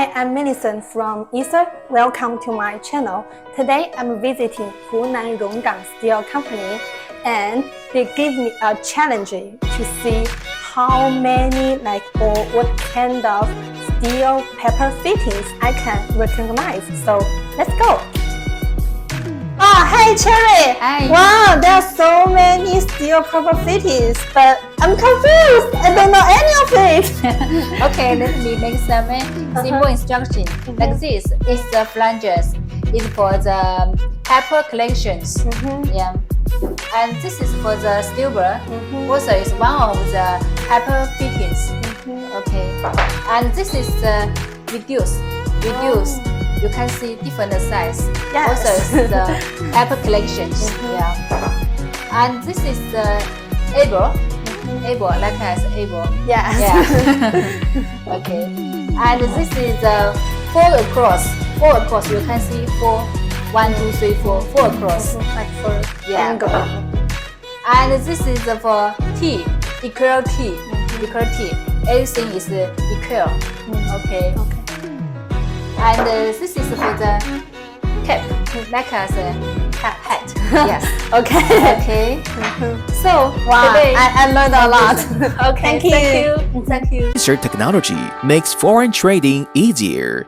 Hi, I'm Millicent from Ecer. Welcome to my channel. Today I'm visiting Hunan Ronggang Steel Company, and they give me a challenge to see how many or what kind of steel pepper fittings I can recognize. So let's go. Hey Cherry! Hi. Wow, there are so many steel pepper fittings, but I'm confused. I don't know any of it. Okay, let me make some simple instruction. Like this is the flanges. It's for the pepper collections. Yeah. And this is for the silver. Also, it's one of the pepper fittings. Okay. And this is the reduce. You can see different size. Yes. Also, it's the pepper collections. Yeah. And this is the able, like as able. Yes. Yeah. Okay. And this is the four across. You can see four. 1, 2, 3, 4 across. Like for angle. And this is for T, equal T. Everything is equal. Okay. And this is for the cap, like as a hat. Yes. Okay. So Wow, today I learned a lot. Okay. Thank you. Thank you. Ecer technology makes foreign trading easier.